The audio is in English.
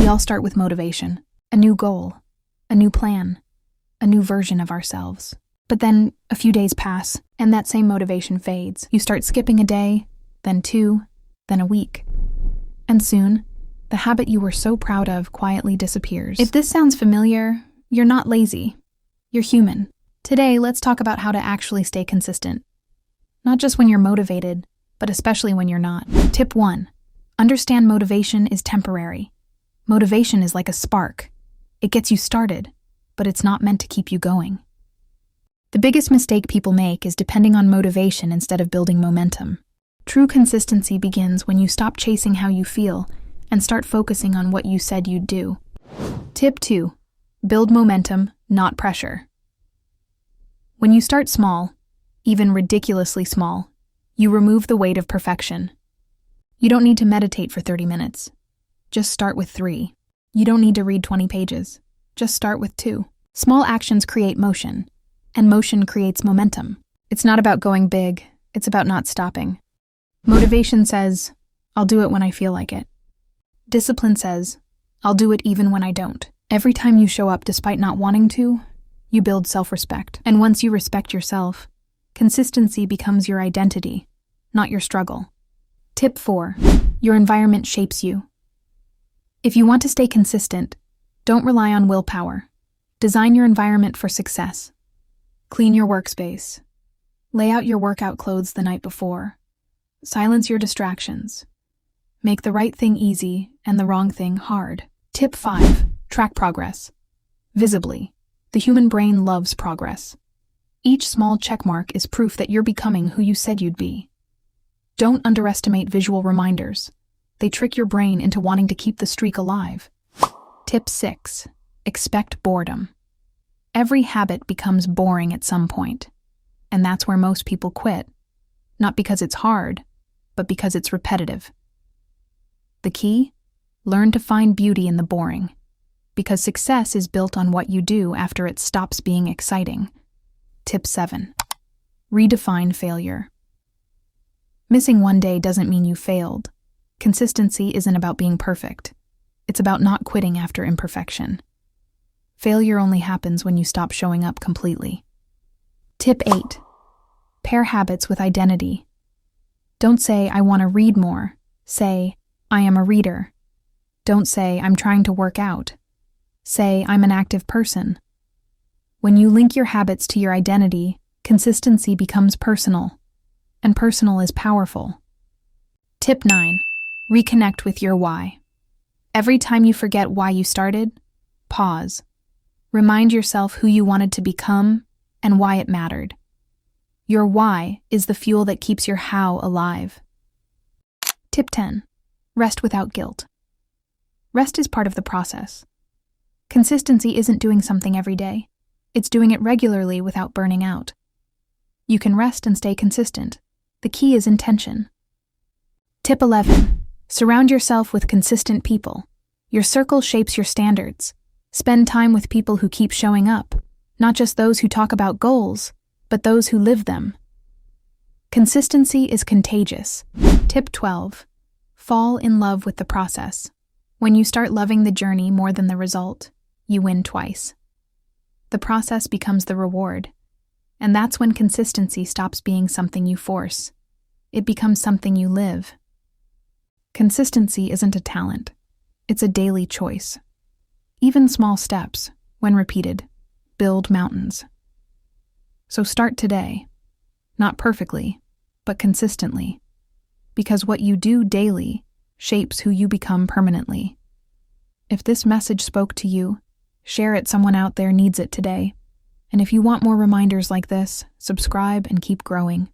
We all start with motivation, a new goal, a new plan, a new version of ourselves. But then a few days pass, and that same motivation fades. You start skipping a day, then 2, then a week. And soon, the habit you were so proud of quietly disappears. If this sounds familiar, you're not lazy. You're human. Today, let's talk about how to actually stay consistent. Not just when you're motivated, but especially when you're not. Tip 1. Understand motivation is temporary. Motivation is like a spark. It gets you started, but it's not meant to keep you going. The biggest mistake people make is depending on motivation instead of building momentum. True consistency begins when you stop chasing how you feel and start focusing on what you said you'd do. Tip 2. Build momentum, not pressure. When you start small, even ridiculously small, you remove the weight of perfection. You don't need to meditate for 30 minutes. Just start with 3. You don't need to read 20 pages. Just start with 2. Small actions create motion, and motion creates momentum. It's not about going big, it's about not stopping. Motivation says, I'll do it when I feel like it. Discipline says, I'll do it even when I don't. Every time you show up despite not wanting to, you build self-respect. And once you respect yourself, consistency becomes your identity, not your struggle. Tip 4. Your environment shapes you. If you want to stay consistent, don't rely on willpower. Design your environment for success. Clean your workspace. Lay out your workout clothes the night before. Silence your distractions. Make the right thing easy and the wrong thing hard. Tip 5. Track progress. Visibly. The human brain loves progress. Each small checkmark is proof that you're becoming who you said you'd be. Don't underestimate visual reminders. They trick your brain into wanting to keep the streak alive. Tip 6. Expect boredom. Every habit becomes boring at some point, and that's where most people quit. Not because it's hard, but because it's repetitive. The key? Learn to find beauty in the boring, because success is built on what you do after it stops being exciting. Tip 7. Redefine failure. Missing one day doesn't mean you failed. Consistency isn't about being perfect. It's about not quitting after imperfection. Failure only happens when you stop showing up completely. Tip 8. Pair habits with identity. Don't say, I want to read more. Say, I am a reader. Don't say, I'm trying to work out. Say, I'm an active person. When you link your habits to your identity, consistency becomes personal, and personal is powerful. Tip 9. Reconnect with your why. Every time you forget why you started, pause. Remind yourself who you wanted to become and why it mattered. Your why is the fuel that keeps your how alive. Tip 10. Rest without guilt. Rest is part of the process. Consistency isn't doing something every day. It's doing it regularly without burning out. You can rest and stay consistent. The key is intention. Tip 11. Surround yourself with consistent people. Your circle shapes your standards. Spend time with people who keep showing up, not just those who talk about goals, but those who live them. Consistency is contagious. Tip 12. Fall in love with the process. When you start loving the journey more than the result, you win twice. The process becomes the reward, and that's when consistency stops being something you force. It becomes something you live. Consistency isn't a talent. It's a daily choice. Even small steps, when repeated, build mountains. So start today, not perfectly, but consistently, because what you do daily shapes who you become permanently. If this message spoke to you, share it. Someone out there needs it today. And if you want more reminders like this, subscribe and keep growing.